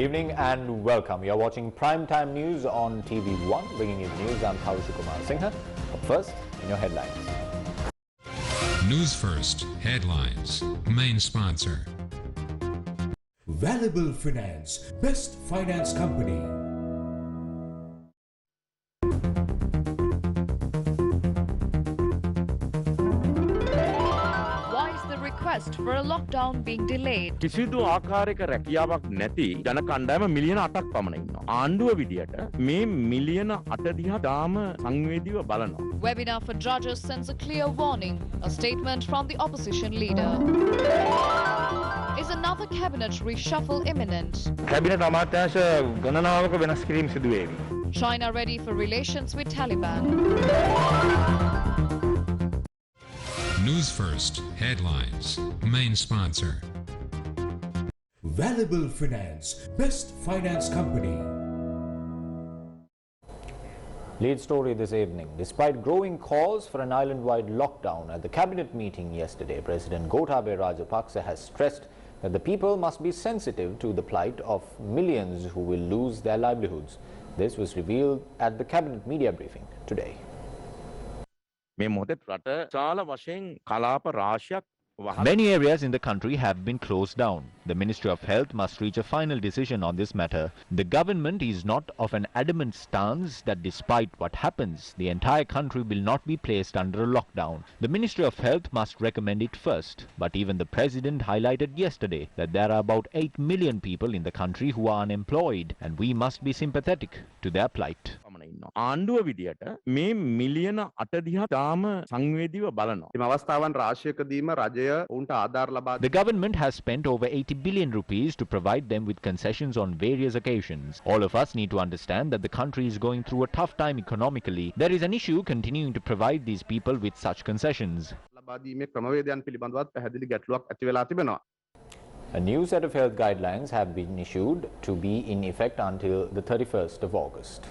Good evening and welcome. You're watching Primetime News on TV1. Bringing you the news, I'm Kumar Singha. Up first, in your headlines. News First headlines. Main sponsor. Valuable Finance, best finance company. Request for a lockdown being delayed. කිසිදු ආකාරයක රැකියාවක් නැති ජන කණ්ඩායම මිලියන 8ක් පමණ ඉන්නවා. ආණ්ඩුව විදියට මේ මිලියන 8 දිහා තාම සංවේදීව බලනවා. Webinar for judges sends a clear warning. A statement from the opposition leader. Is another cabinet reshuffle imminent? Cabinet අමාත්‍යාංශ ගණනාවක වෙනස් කිරීම සිදු වේවි. China ready for relations with Taliban. News First headlines. Main sponsor. Valuable Finance, best finance company. Lead story this evening. Despite growing calls for an island-wide lockdown at the cabinet meeting yesterday, President Gotabaya Rajapaksa has stressed that the people must be sensitive to the plight of millions who will lose their livelihoods. This was revealed at the cabinet media briefing today. Many areas in the country have been closed down. The Ministry of Health must reach a final decision on this matter. The government is not of an adamant stance that despite what happens, the entire country will not be placed under a lockdown. The Ministry of Health must recommend it first. But even the President highlighted yesterday that there are about 8 million people in the country who are unemployed, and we must be sympathetic to their plight. ආණ්ඩුව විදියට මේ මිලියන 8 දිහා තාම සංවේදීව බලනවා. මේ අවස්ථාවන් රාශියකදීම රජය උන්ට ආධාර ලබා The government has spent over 80 billion rupees to provide them with concessions on various occasions. All of us need to understand that the country is going through a tough time economically. There is an issue continuing to provide these people with such concessions. ලබා දීමේ ක්‍රමවේදයන් පිළිබඳවත් පැහැදිලි ගැටලුවක් ඇති වෙලා තිබෙනවා. A new set of health guidelines have been issued to be in effect until the 31st of August.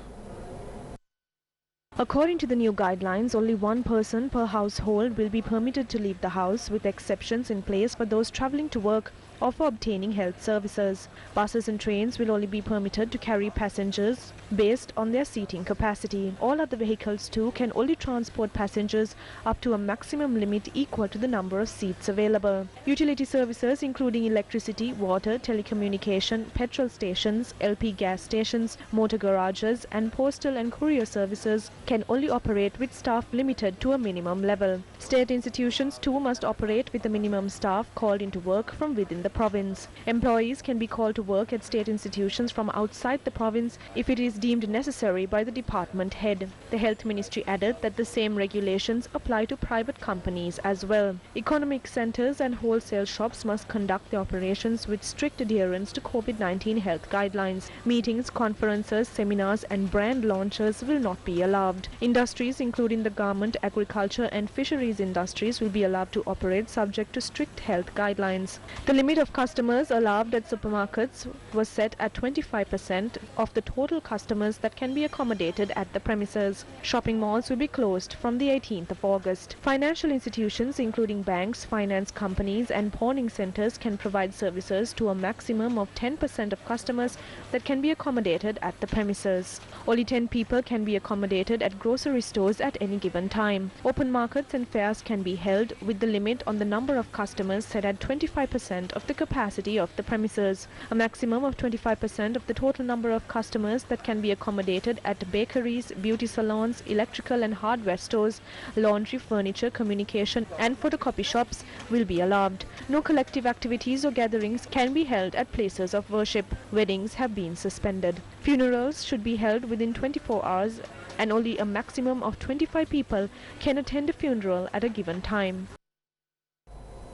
According to the new guidelines, only one person per household will be permitted to leave the house, with exceptions in place for those travelling to work or for obtaining health services. Buses and trains will only be permitted to carry passengers based on their seating capacity. All other vehicles too can only transport passengers up to a maximum limit equal to the number of seats available. Utility services including electricity, water, telecommunication, petrol stations, LP gas stations, motor garages and postal and courier services can only operate with staff limited to a minimum level. State institutions too must operate with a minimum staff called into work from within the province. Employees can be called to work at state institutions from outside the province if it is deemed necessary by the department head. The Health Ministry added that the same regulations apply to private companies as well. Economic centres and wholesale shops must conduct their operations with strict adherence to COVID-19 health guidelines. Meetings, conferences, seminars and brand launches will not be allowed. Industries including the garment, agriculture and fisheries industries will be allowed to operate subject to strict health guidelines. The limit of customers allowed at supermarkets was set at 25% of the total customers that can be accommodated at the premises. Shopping malls will be closed from the 18th of August. Financial institutions including banks, finance companies and pawning centres can provide services to a maximum of 10% of customers that can be accommodated at the premises. Only 10 people can be accommodated at grocery stores at any given time. Open markets and fairs can be held with the limit on the number of customers set at 25% of the capacity of the premises. A maximum of 25% of the total number of customers that can be accommodated at bakeries, beauty salons, electrical and hardware stores, laundry, furniture, communication and photocopy shops will be allowed. No collective activities or gatherings can be held at places of worship. Weddings have been suspended. Funerals should be held within 24 hours and only a maximum of 25 people can attend a funeral at a given time.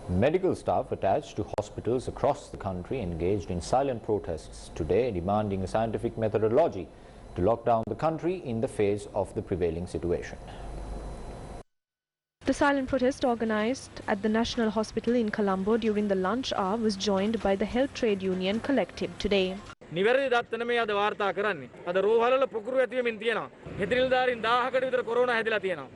Medical staff attached to hospitals across the country engaged in silent protests today, demanding a scientific methodology to lock down the country in the face of the prevailing situation. The silent protest organised at the National Hospital in Colombo during the lunch hour was joined by the Health Trade Union Collective today. නිවැරදි දත්තන මේ අද වාර්තා කරන්නේ. අද රෝහලවල පුකුරු ඇතිවෙමින් තියෙනවා. හෙදිරිල්දාරින් 1000කට විතර corona හැදිලා තියෙනවා.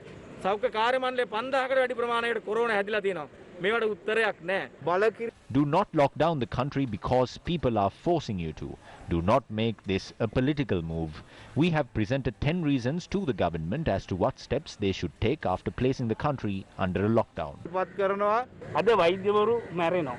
සෞඛ්‍ය කාර්ය මණ්ඩලයේ 5000කට වැඩි ප්‍රමාණයකට කොරෝනා හැදිලා තියෙනවා. මේවට උත්තරයක් නැහැ. බලකිර Do not lock down the country because people are forcing you to. Do not make this a political move. We have presented 10 reasons to the government as to what steps they should take after placing the country under a lockdown. පත් කරනවා. අද වෛද්‍යවරු මැරෙනවා.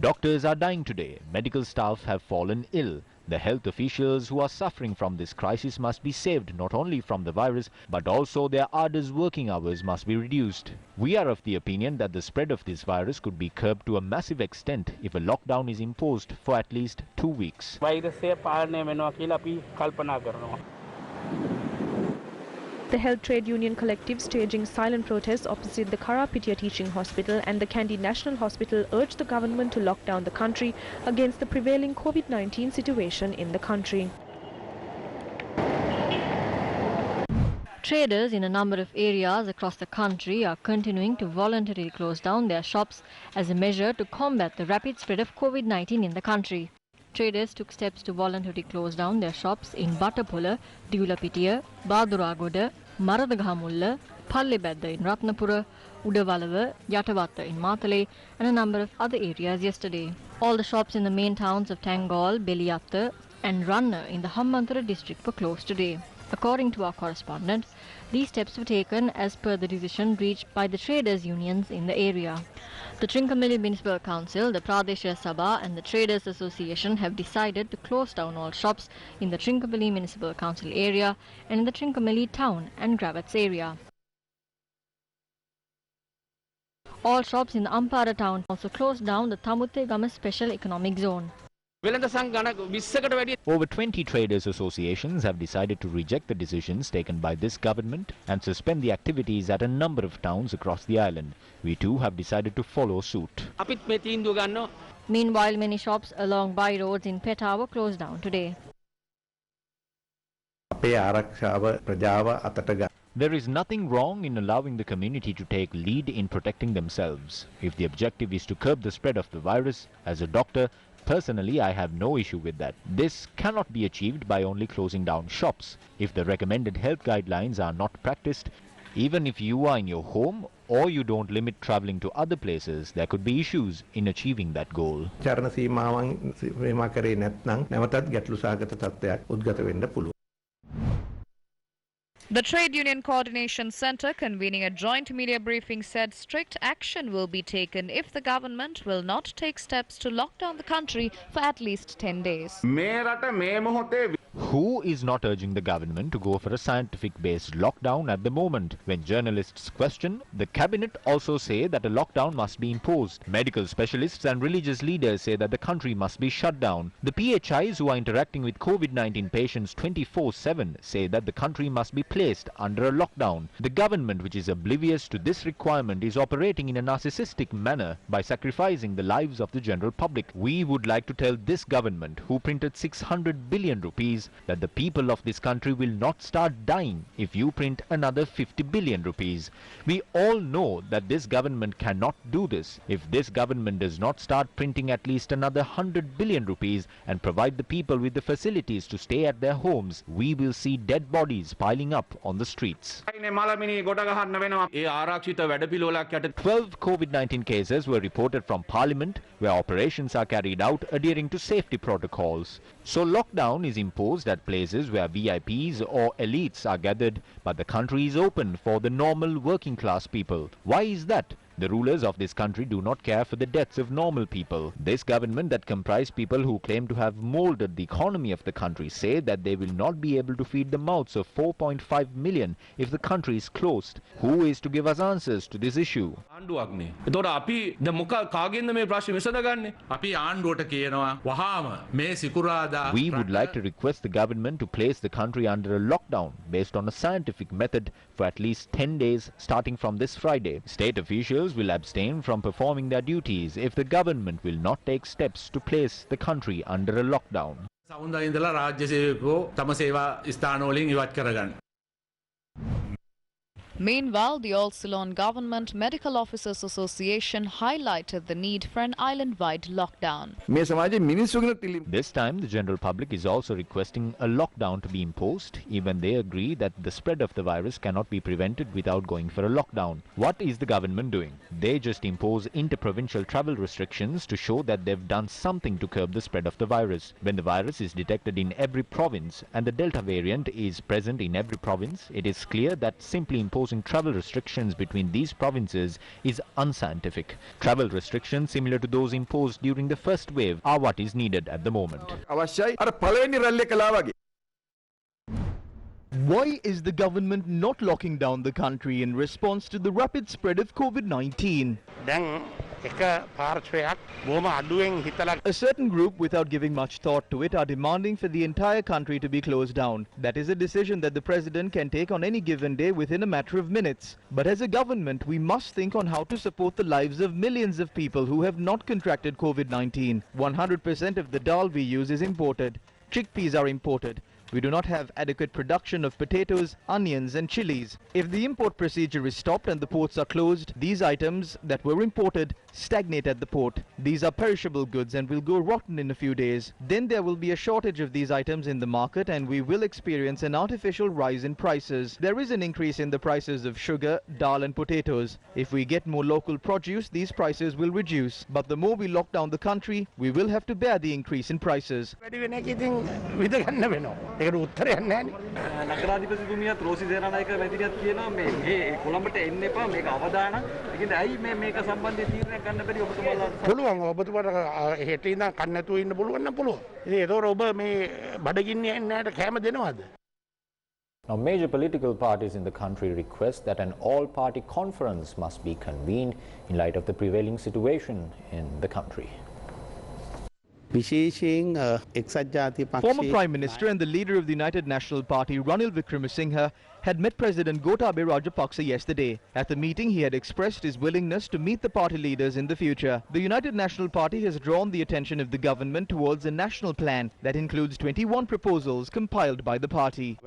Doctors are dying today. Medical staff have fallen ill. The health officials who are suffering from this crisis must be saved not only from the virus but also their arduous working hours must be reduced. We are of the opinion that the spread of this virus could be curbed to a massive extent if a lockdown is imposed for at least 2 weeks. වෛරසය පාලනය වෙනවා කියලා අපි කල්පනා කරනවා. The Health Trade Union Collective staging silent protests opposite the Karapitia Teaching Hospital and the Kandy National Hospital urged the government to lock down the country against the prevailing COVID-19 situation in the country. Traders in a number of areas across the country are continuing to voluntarily close down their shops as a measure to combat the rapid spread of COVID-19 in the country. Traders took steps to voluntarily close down their shops in Batapola, Diulapitiya, Baduragoda, Maradagamulla, Pallebedda in Ratnapura, Udawalawa, Yatavatta in Matale and a number of other areas yesterday. All the shops in the main towns of Tangol, Beliatta and Ranna in the Hammantara district were closed today. According to our correspondent, these steps were taken as per the decision reached by the traders' unions in the area. The Trincomalee Municipal Council, the Pradesha Sabha and the Traders Association have decided to close down all shops in the Trincomalee Municipal Council area and in the Trincomalee town and Gravats area. All shops in the Ampara town also closed down the Tamutegama Special Economic Zone. Over 20 traders' associations have decided to reject the decisions taken by this government and suspend the activities at a number of towns across the island. We too have decided to follow suit. Meanwhile, many shops along by roads in Peta were closed down today. There is nothing wrong in allowing the community to take lead in protecting themselves. If the objective is to curb the spread of the virus, as a doctor, personally, I have no issue with that. This cannot be achieved by only closing down shops. If the recommended health guidelines are not practiced, even if you are in your home or you don't limit travelling to other places, there could be issues in achieving that goal. The Trade Union Coordination Centre, convening a joint media briefing, said strict action will be taken if the government will not take steps to lock down the country for at least 10 days. Who is not urging the government to go for a scientific-based lockdown at the moment? When journalists question, the cabinet also say that a lockdown must be imposed. Medical specialists and religious leaders say that the country must be shut down. The PHIs who are interacting with COVID-19 patients 24/7 say that the country must be placed under a lockdown. The government, which is oblivious to this requirement, is operating in a narcissistic manner by sacrificing the lives of the general public. We would like to tell this government, who printed 600 billion rupees, that the people of this country will not start dying if you print another 50 billion rupees. We all know that this government cannot do this. If this government does not start printing at least another 100 billion rupees and provide the people with the facilities to stay at their homes, we will see dead bodies piling up on the streets. 12 COVID-19 cases were reported from Parliament, where operations are carried out adhering to safety protocols. So lockdown is imposed at places where VIPs or elites are gathered, but the country is open for the normal working class people. Why is that? The rulers of this country do not care for the deaths of normal people. This government that comprise people who claim to have molded the economy of the country say that they will not be able to feed the mouths of 4.5 million if the country is closed. Who is to give us answers to this issue? We would like to request the government to place the country under a lockdown based on a scientific method for at least 10 days starting from this Friday. State officials will abstain from performing their duties if the government will not take steps to place the country under a lockdown. Meanwhile, the All Ceylon Government Medical Officers Association highlighted the need for an island-wide lockdown. This time, the general public is also requesting a lockdown to be imposed. Even they agree that the spread of the virus cannot be prevented without going for a lockdown. What is the government doing? They just impose inter-provincial travel restrictions to show that they've done something to curb the spread of the virus. When the virus is detected in every province and the Delta variant is present in every province, it is clear that simply imposing travel restrictions between these provinces is unscientific. Travel restrictions similar to those imposed during the first wave are what is needed at the moment. Why is the government not locking down the country in response to the rapid spread of COVID-19? A certain group, without giving much thought to it, are demanding for the entire country to be closed down. That is a decision that the president can take on any given day within a matter of minutes. But as a government, we must think on how to support the lives of millions of people who have not contracted COVID-19. 100% of the dal we use is imported. Chickpeas are imported. We do not have adequate production of potatoes, onions and chilies. If the import procedure is stopped and the ports are closed, these items that were imported stagnate at the port. These are perishable goods and will go rotten in a few days. Then there will be a shortage of these items in the market and we will experience an artificial rise in prices. There is an increase in the prices of sugar, dal and potatoes. If we get more local produce, these prices will reduce. But the more we lock down the country, we will have to bear the increase in prices. නගරාධිපතිතුමියත් Rosie Senanayake මැදිරියත් කියනවා මේ කොළඹට එන්න එපා මේක අවදාන. ඉතින් ඇයි මේක සම්බන්ධයෙන් තීරණයක් ගන්න බැරි ඔබතුමාලා? පුළුවන් ඔබතුමාට හෙට ඉඳන් කන්න නැතුව ඉන්න පුළුවන් නම් පුළුවන්. ඉතින් ඒතකොට ඔබ මේ බඩගින්න යන්නට කැම දෙනවද? Now, major political parties in the country request that an all-party conference must be convened in light of the prevailing situation in the country. Former Prime Minister and the leader of the United National Party, Ranil Wickremesinghe, had met President Gotabaya Rajapaksa yesterday. At the meeting, he had expressed his willingness to meet the party leaders in the future. The United National Party has drawn the attention of the government towards a national plan that includes 21 proposals compiled by the party.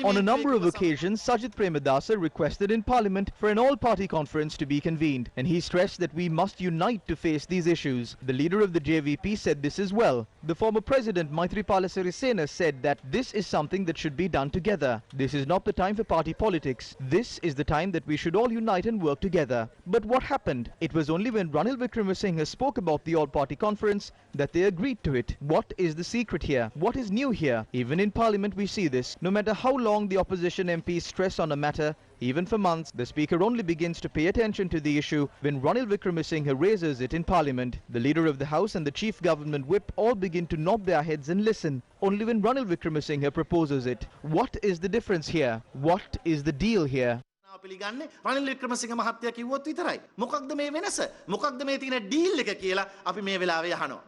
On a number of occasions, Sajith Premadasa requested in Parliament for an all-party conference to be convened, and he stressed that we must unite to face these issues. The leader of the JVP said this as well. The former president, Maithripala Sirisena, said that this is something that should be done together. This is not the time for party politics. This is the time that we should all unite and work together. But what happened? It was only when Ranil Wickremesinghe spoke about the all-party conference that they agreed to it. What is the secret here? What is new here? Even in Parliament we see this. No matter how long the opposition MPs stress on a matter, even for months, the Speaker only begins to pay attention to the issue when Ranil Wickremesinghe raises it in Parliament. The Leader of the House and the Chief Government Whip all begin to nod their heads and listen, only when Ranil Wickremesinghe proposes it. What is the difference here? What is the deal here? Ranil Wickremesinghe මහත්තයා කිව්වොත් විතරයි. මොකක්ද මේ වෙනස? මොකක්ද මේ තියෙන deal එක කියලා අපි මේ වෙලාවේ අහනවා.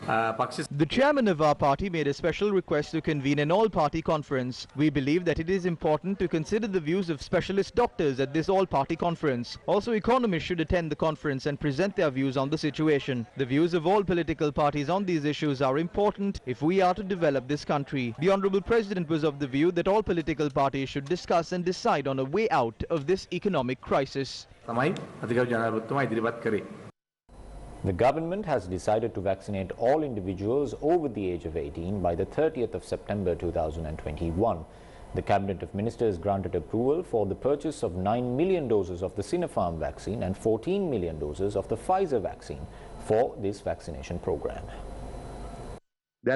The chairman of our party made a special request to convene an all-party conference. We believe that it is important to consider the views of specialist doctors at this all-party conference. Also, economists should attend the conference and present their views on the situation. The views of all political parties on these issues are important if we are to develop this country. The Honourable President was of the view that all political parties should discuss and decide on a way out of this economic crisis. The government has decided to vaccinate all individuals over the age of 18 by the 30th of September 2021. The Cabinet of Ministers granted approval for the purchase of 9 million doses of the Sinopharm vaccine and 14 million doses of the Pfizer vaccine for this vaccination program. The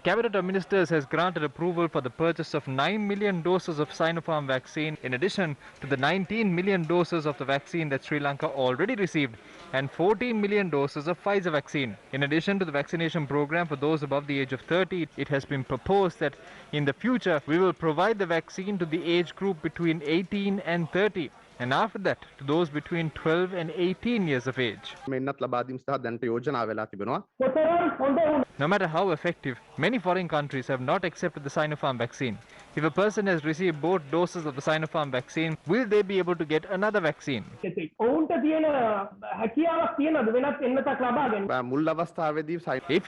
Cabinet of Ministers has granted approval for the purchase of 9 million doses of Sinopharm vaccine in addition to the 19 million doses of the vaccine that Sri Lanka already received and 14 million doses of Pfizer vaccine. In addition to the vaccination program for those above the age of 30, it has been proposed that in the future we will provide the vaccine to the age group between 18 and 30. And after that, to those between 12 and 18 years of age. No matter how effective, many foreign countries have not accepted the Sinopharm vaccine. If a person has received both doses of the Sinopharm vaccine, will they be able to get another vaccine? If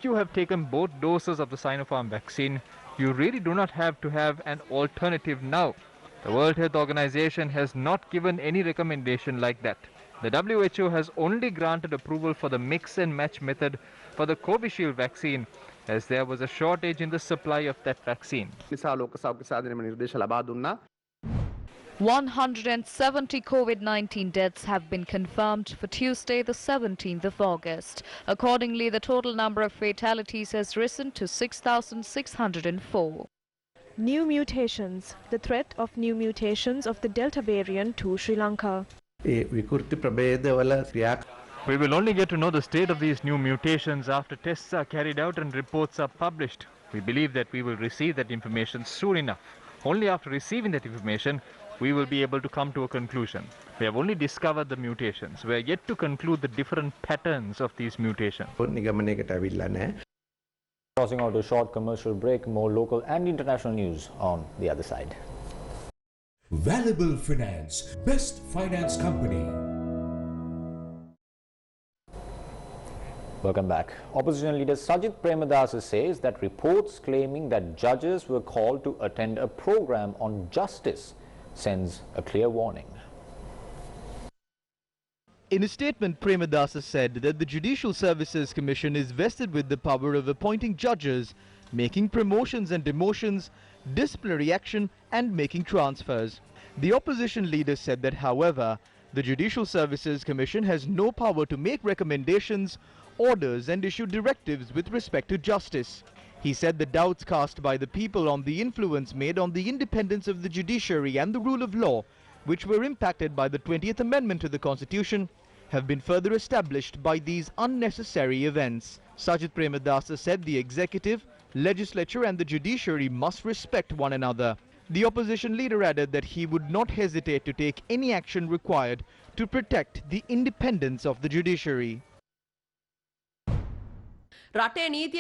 you have taken both doses of the Sinopharm vaccine, you really do not have to have an alternative now. The World Health Organization has not given any recommendation like that. The WHO has only granted approval for the mix and match method for the Covishield vaccine, as there was a shortage in the supply of that vaccine. 170 COVID-19 deaths have been confirmed for Tuesday, the 17th of August. Accordingly, the total number of fatalities has risen to 6,604. New mutations. The threat of new mutations of the Delta variant to Sri Lanka. We will only get to know the state of these new mutations after tests are carried out and reports are published. We believe that we will receive that information soon enough. Only after receiving that information, we will be able to come to a conclusion. We have only discovered the mutations. We are yet to conclude the different patterns of these mutations. Crossing out a short commercial break, more local and international news on the other side. Valuable Finance, best finance company. Welcome back. Opposition leader Sajith Premadasa says that reports claiming that judges were called to attend a program on justice sends a clear warning. In a statement, Premadasa said that the Judicial Services Commission is vested with the power of appointing judges, making promotions and demotions, disciplinary action and making transfers. The opposition leader said that, however, the Judicial Services Commission has no power to make recommendations, orders and issue directives with respect to justice. He said the doubts cast by the people on the influence made on the independence of the judiciary and the rule of law, which were impacted by the 20th Amendment to the Constitution, have been further established by these unnecessary events. Sajith Premadasa said the executive, legislature and the judiciary must respect one another. The opposition leader added that he would not hesitate to take any action required to protect the independence of the judiciary. According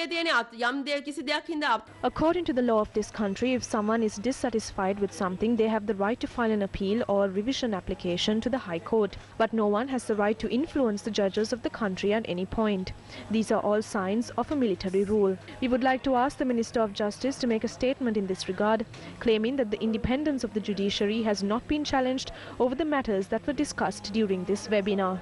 to the law of this country, if someone is dissatisfied with something, they have the right to file an appeal or revision application to the High Court. But no one has the right to influence the judges of the country at any point. These are all signs of a military rule. We would like to ask the Minister of Justice to make a statement in this regard, claiming that the independence of the judiciary has not been challenged over the matters that were discussed during this webinar.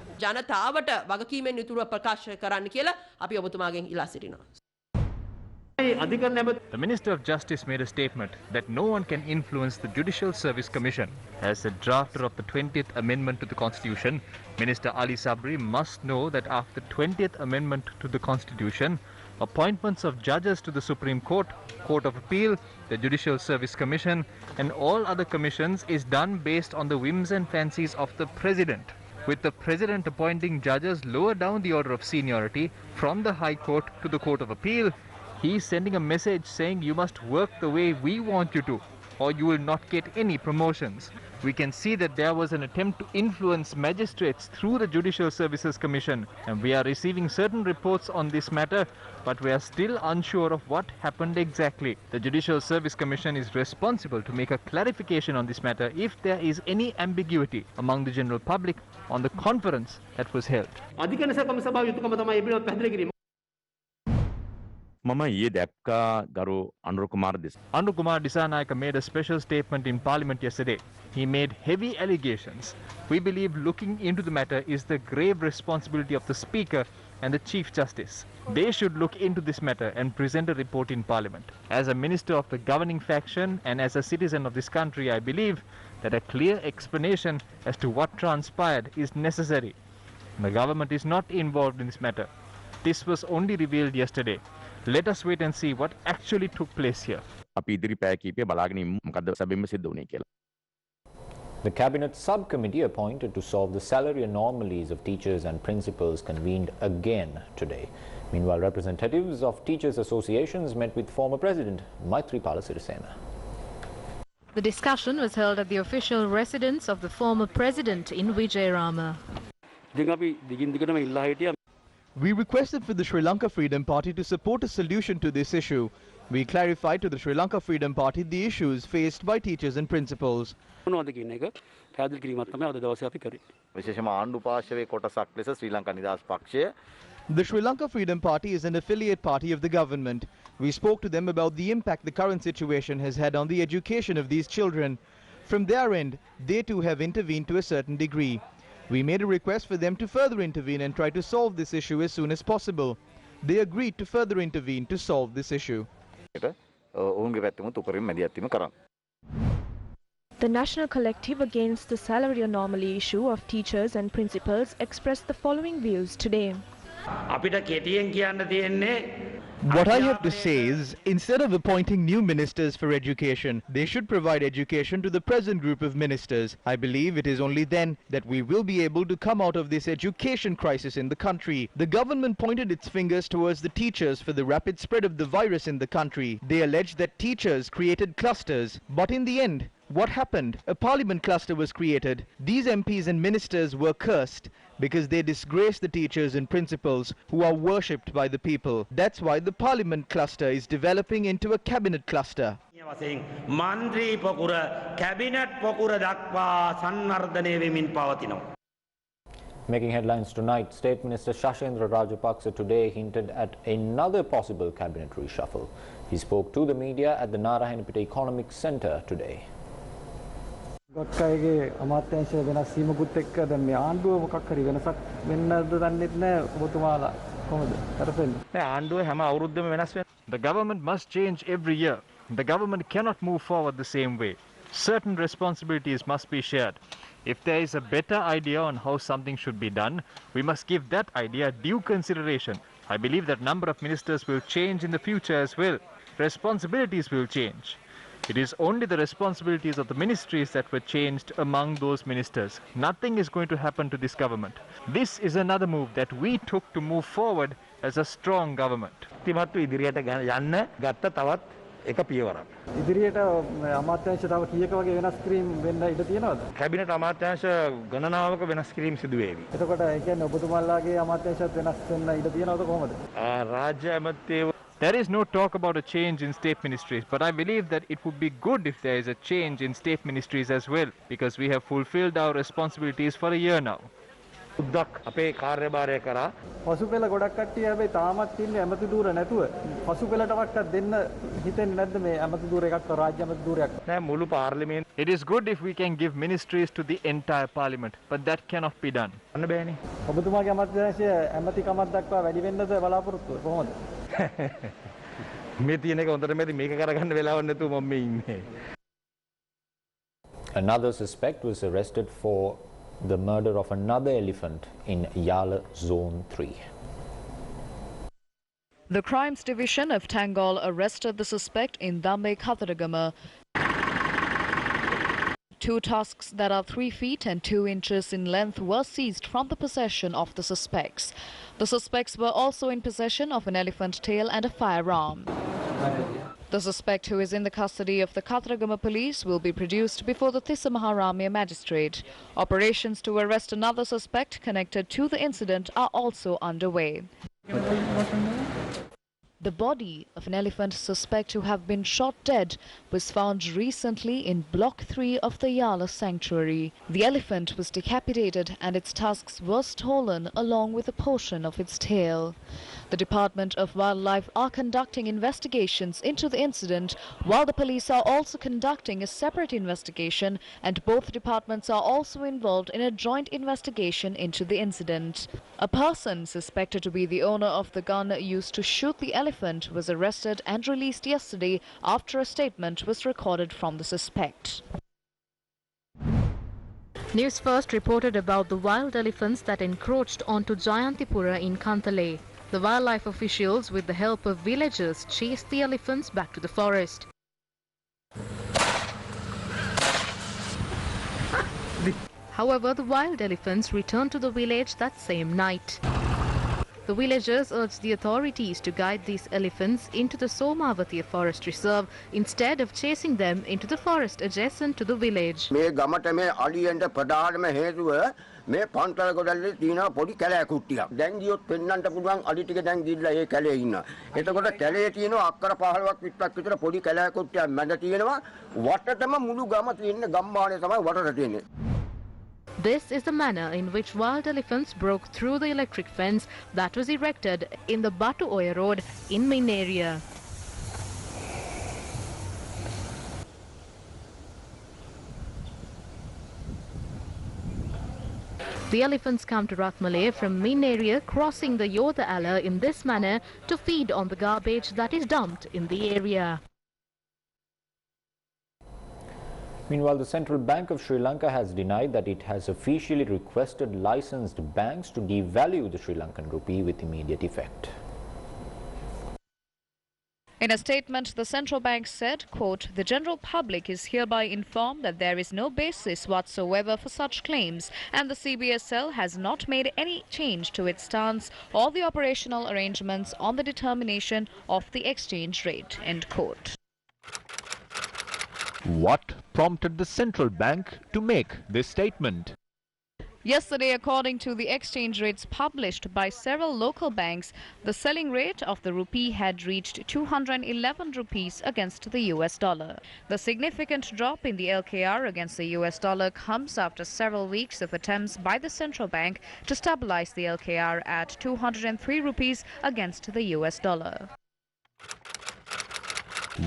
The Minister of Justice made a statement that no one can influence the Judicial Service Commission. As the drafter of the 20th Amendment to the Constitution, Minister Ali Sabri must know that after the 20th Amendment to the Constitution, appointments of judges to the Supreme Court, Court of Appeal, the Judicial Service Commission and all other commissions is done based on the whims and fancies of the President, with the President appointing judges lower down the order of seniority from the High Court to the Court of Appeal. He's sending a message saying you must work the way we want you to, or you will not get any promotions. We can see that there was an attempt to influence magistrates through the Judicial Services Commission, and we are receiving certain reports on this matter, but we are still unsure of what happened exactly. The Judicial Service Commission is responsible to make a clarification on this matter if there is any ambiguity among the general public on the conference that was held. Anur Kumar Dissanayake made a special statement in Parliament yesterday. He made heavy allegations. We believe looking into the matter is the grave responsibility of the Speaker and the Chief Justice. They should look into this matter and present a report in Parliament. As a minister of the governing faction and as a citizen of this country, I believe that a clear explanation as to what transpired is necessary. The government is not involved in this matter. This was only revealed yesterday. Let us wait and see what actually took place here. The Cabinet Subcommittee appointed to solve the salary anomalies of teachers and principals convened again today. Meanwhile, representatives of teachers' associations met with former President Maithripala Sirisena. The discussion was held at the official residence of the former President in Vijayarama. We requested for the Sri Lanka Freedom Party to support a solution to this issue. We clarified to the Sri Lanka Freedom Party the issues faced by teachers and principals. The Sri Lanka Freedom Party is an affiliate party of the government. We spoke to them about the impact the current situation has had on the education of these children. From their end, they too have intervened to a certain degree. We made a request for them to further intervene and try to solve this issue as soon as possible. They agreed to further intervene to solve this issue. The National Collective Against the Salary Anomaly issue of teachers and principals expressed the following views today. What I have to say is, instead of appointing new ministers for education, they should provide education to the present group of ministers. I believe it is only then that we will be able to come out of this education crisis in the country. The government pointed its fingers towards the teachers for the rapid spread of the virus in the country. They alleged that teachers created clusters. But in the end, what happened? A parliament cluster was created. These MPs and ministers were cursed because they disgraced the teachers and principals who are worshipped by the people. That's why the parliament cluster is developing into a cabinet cluster. Making headlines tonight, State Minister Shashendra Rajapaksa today hinted at another possible cabinet reshuffle. He spoke to the media at the Narayanapeta Economic Centre today. ගොඩ්කයිගේ අමාත්‍යාංශ වෙනස් වීමකුත් එක්ක දැන් මේ ආණ්ඩුව මොකක් හරි වෙනසක් වෙන්නද දන්නෙත් නැහැ ඔබතුමාලා කොහොමද කරපෙන්නේ නෑ ආණ්ඩුව හැම අවුරුද්දම වෙනස් වෙනවා. The government must change every year. The government cannot move forward the same way. Certain responsibilities must be shared. If there is a better idea on how something should be done, we must give that idea due consideration. I believe that number of ministers will change in the future as well. Responsibilities will change. It is only the responsibilities of the ministries that were changed among those ministers. Nothing is going to happen to this government. This is another move that we took to move forward as a strong government. ඉදිරියට අමාත්‍යාංශ තව කීයක වගේ වෙනස් කිරීම වෙන්න ඉඩ තියෙනවද? Cabinet අමාත්‍යාංශ ගණනාවක වෙනස් කිරීම සිදු වේවි. එතකොට ඒ කියන්නේ ඔබතුමාලාගේ අමාත්‍යාංශත් වෙනස් වෙන්න ඉඩ තියෙනවද කොහොමද? රාජ්‍ය ඇමතිව There is no talk about a change in state ministries, but I believe that it would be good if there is a change in state ministries as well, because we have fulfilled our responsibilities for a year now. අපේ කාර්යභාරය කරා පසුපෙළ ගොඩක් කට්ටිය හැබැයි තාමත් ඉන්නේ ඇමති ධූර නැතුව පසුපෙළටවත් දෙන්න හිතෙන්නේ නැද්ද මේ ඇමති ධූර එකක් රාජ්‍ය ඇමති ධූරයක් නෑ මුළු පාර්ලිමේන්තුව. It is good if we can give ministries to the entire parliament, but that cannot be done. අන්න බෑනේ. ඔබතුමාගේ අමාත්‍යාංශය ඇමති කමක් දක්වා වැඩි වෙන්නද බලාපොරොත්තුව කොහොමද? මේ තියෙන එක හොඳට මේක කරගන්න වෙලාවක් නැතුව මම මේ ඉන්නේ. Another suspect was arrested for the murder of another elephant in Yala Zone 3. The Crimes Division of Tangol arrested the suspect in Dambe Khattaragama. 2 tusks that are 3 feet and 2 inches in length were seized from the possession of the suspects. The suspects were also in possession of an elephant tail and a firearm. The suspect, who is in the custody of the Khattaragama police, will be produced before the Tissa Maharamya magistrate. Operations to arrest another suspect connected to the incident are also underway. The body of an elephant suspect who have been shot dead was found recently in Block 3 of the Yala sanctuary. The elephant was decapitated and its tusks were stolen along with a portion of its tail. The Department of Wildlife are conducting investigations into the incident, while the police are also conducting a separate investigation, and both departments are also involved in a joint investigation into the incident. A person suspected to be the owner of the gun used to shoot the elephant was arrested and released yesterday after a statement was recorded from the suspect. Newsfirst reported about the wild elephants that encroached onto Jayantipura in Kantale. The wildlife officials, with the help of villagers, chased the elephants back to the forest. However, the wild elephants returned to the village that same night. The villagers urged the authorities to guide these elephants into the Somawathiya Forest Reserve instead of chasing them into the forest adjacent to the village. මේ පන්තල ගොඩල්ලේ තියෙන පොඩි කැලෑ කුට්ටියක්. දැන් ගියොත් පෙන්නන්න පුළුවන් අඩි ටික දැන් ගිහිල්ලා ඒ කැලේ ඉන්නවා. එතකොට කැලේ තියෙන අක්කර 15ක් 20ක් විතර පොඩි කැලෑ කුට්ටියක් මැද තියෙනවා. වටටම මුළු ගම තියෙන ගම්මානේ තමයි වටට තියෙන්නේ. This is the manner in which wild elephants broke through the electric fence that was erected in the Batu Oya Road in Min area. The elephants come to Rathmale from Min area, crossing the Yoda Ala in this manner to feed on the garbage that is dumped in the area. Meanwhile, the Central Bank of Sri Lanka has denied that it has officially requested licensed banks to devalue the Sri Lankan rupee with immediate effect. In a statement, the central bank said, quote, "The general public is hereby informed that there is no basis whatsoever for such claims, and the CBSL has not made any change to its stance or the operational arrangements on the determination of the exchange rate," end quote. What prompted the central bank to make this statement? Yesterday, according to the exchange rates published by several local banks, the selling rate of the rupee had reached 211 rupees against the US dollar. The significant drop in the LKR against the US dollar comes after several weeks of attempts by the central bank to stabilize the LKR at 203 rupees against the US dollar.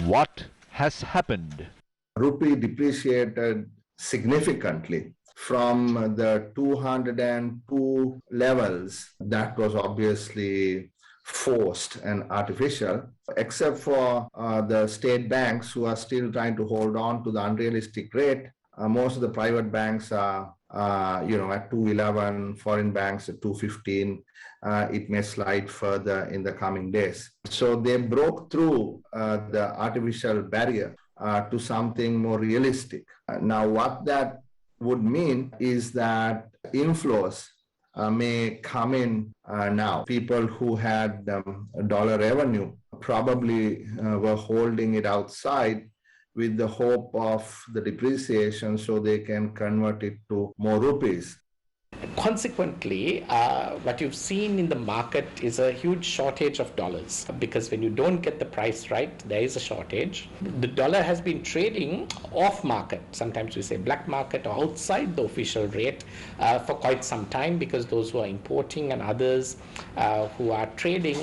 What has happened? Rupee depreciated significantly from the 202 levels. That was obviously forced and artificial, except for the state banks who are still trying to hold on to the unrealistic rate. Most of the private banks are at 211, foreign banks at 215. It may slide further in the coming days. So they broke through the artificial barrier to something more realistic. Now what that would mean is that inflows may come in now. People who had dollar revenue probably were holding it outside with the hope of the depreciation so they can convert it to more rupees. Consequently, what you've seen in the market is a huge shortage of dollars, because when you don't get the price right, there is a shortage. The dollar has been trading off market, sometimes we say black market, or outside the official rate for quite some time, because those who are importing and others who are trading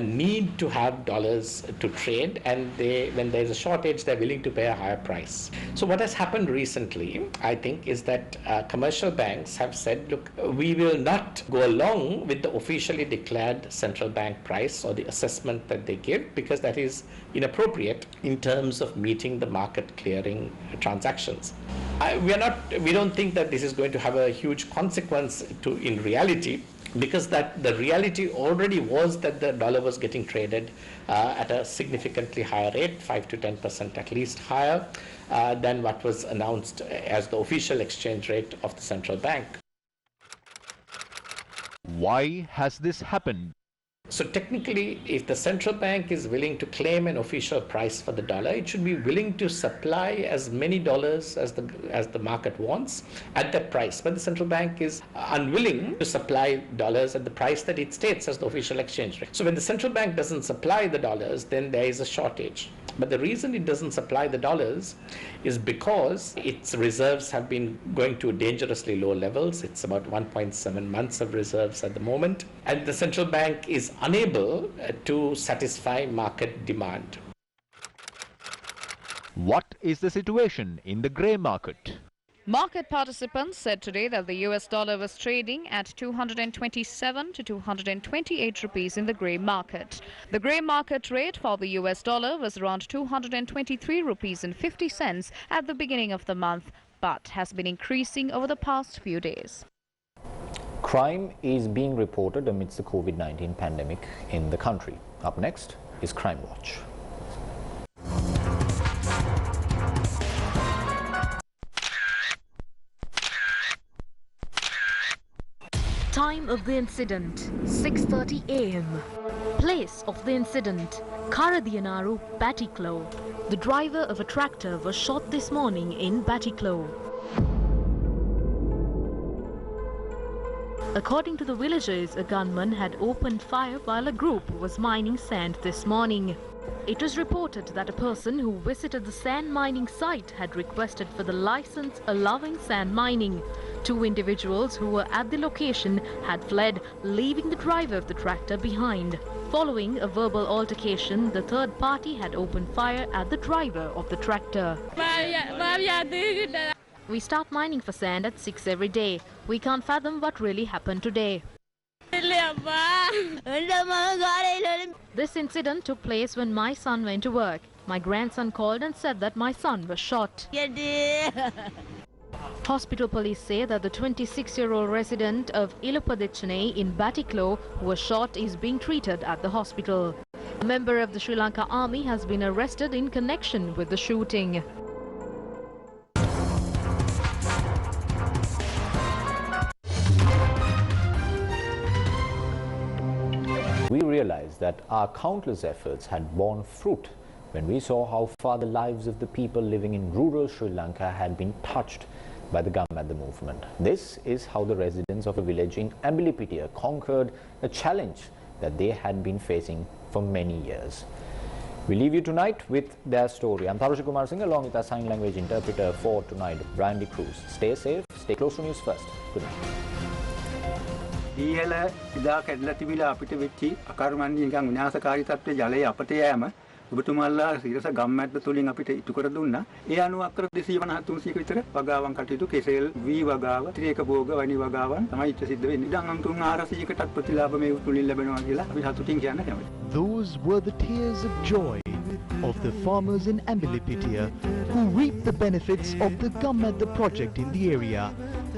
need to have dollars to trade, and when there's a shortage, they're willing to pay a higher price. So what has happened recently, I think, is that commercial banks have said, look, we will not go along with the officially declared central bank price or the assessment that they give, because that is inappropriate in terms of meeting the market clearing transactions. We don't think that this is going to have a huge consequence in reality, because that the reality already was that the dollar was getting traded at a significantly higher rate, 5 to 10% at least higher than what was announced as the official exchange rate of the central bank. Why has this happened? So technically, if the central bank is willing to claim an official price for the dollar, it should be willing to supply as many dollars as the market wants at that price. But the central bank is unwilling to supply dollars at the price that it states as the official exchange rate. So when the central bank doesn't supply the dollars, then there is a shortage. But the reason it doesn't supply the dollars is because its reserves have been going to dangerously low levels. It's about 1.7 months of reserves at the moment. And the central bank is unable to satisfy market demand. What is the situation in the grey market? Market participants said today that the US dollar was trading at 227 to 228 rupees in the grey market. The grey market rate for the US dollar was around 223 rupees and 50 cents at the beginning of the month, but has been increasing over the past few days. Crime is being reported amidst the COVID-19 pandemic in the country. Up next is Crimewatch. Time of the incident, 6:30 a.m. Place of the incident, Karadiyanaru, Batiklo. The driver of a tractor was shot this morning in Batiklo. According to the villagers, a gunman had opened fire while a group was mining sand this morning. It was reported that a person who visited the sand mining site had requested for the license allowing sand mining. Two individuals who were at the location had fled, leaving the driver of the tractor behind. Following a verbal altercation, the third party had opened fire at the driver of the tractor. We start mining for sand at 6 every day. We can't fathom what really happened today. This incident took place when my son went to work. My grandson called and said that my son was shot. Hospital police say that the 26-year-old resident of Ilupadichanai in Batiklo who was shot is being treated at the hospital. A member of the Sri Lanka Army has been arrested in connection with the shooting. We realized that our countless efforts had borne fruit when we saw how far the lives of the people living in rural Sri Lanka had been touched by the Gammadda movement. This is how the residents of a village in Ambilipitia conquered a challenge that they had been facing for many years. We leave you tonight with their story. I'm Tarusha Kumar Singh along with our sign language interpreter for tonight, Brian De Cruz. Stay safe, stay close to News First. Good night. ඊහල ඉදා කැඩලා තිබිලා අපිට වෙච්චි අකර්මණ්‍ය නිකන් විනාශකාරී තත්ත්වයේ ජලය අපට යෑම ඔබතුමාලා සිරස ගම්මැද්ද තුලින් අපිට ඉටු කර දුන්නා. ඒ අනුව අක්කර 250 300ක විතර වගාවන් කටයුතු කෙසෙල් වී වගාව, ත්‍රිේක භෝග වැනි වගාවන් තමයි ඉච්ඡ සිද්ධ වෙන්නේ. ඉතින් අන් 400කටත් ප්‍රතිලාභ මේ තුලින් ලැබෙනවා කියලා අපි සතුටින් කියන්න කැමතියි. Those were the tears of joy of the farmers in Ambilipitia who reaped the benefits of the Gammadda project in the area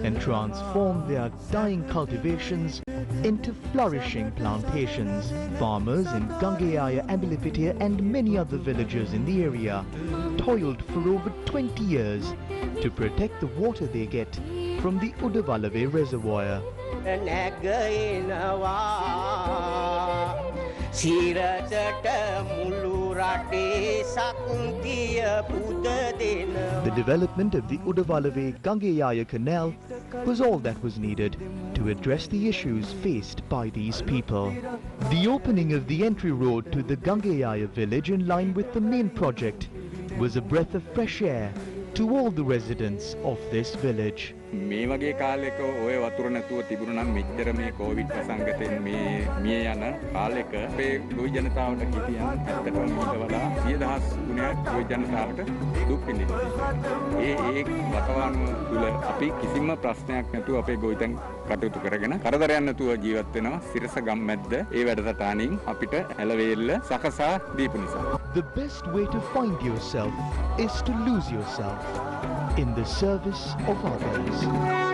and transformed their dying cultivations into flourishing plantations. Farmers in Gangayaya, Ambilipitia and many other villages in the area toiled for over 20 years to protect the water they get from the Udavalave reservoir. The development of the Udavalave Gangayaya Canal was all that was needed to address the issues faced by these people. The opening of the entry road to the Gangayaya village in line with the main project was a breath of fresh air to all the residents of this village. මේ වගේ කාලයක ඔය වතුර නැතුව තිබුණා නම් මෙච්චර මේ කොවිඩ් ප්‍රසංගතෙන් මේ මිය යන කාලයක අපේ ගොවි ජනතාවට හිටියන් ඇත්තටම ඊට වඩා 100,000 ගුණයක් ගොවි ජනතාවට දුක් විඳිනවා. ඒ වතවානුව තුල අපි කිසිම ප්‍රශ්නයක් නැතුව අපේ ගොවිතැන් කටයුතු කරගෙන කරදරයක් නැතුව ජීවත් වෙනවා. සිරස ගම්මැද්ද ඒ වැඩසටහනින් අපිට ඇලවේල්ල සකසා දීපු නිසා. The best way to find yourself is to lose yourself in the service of others.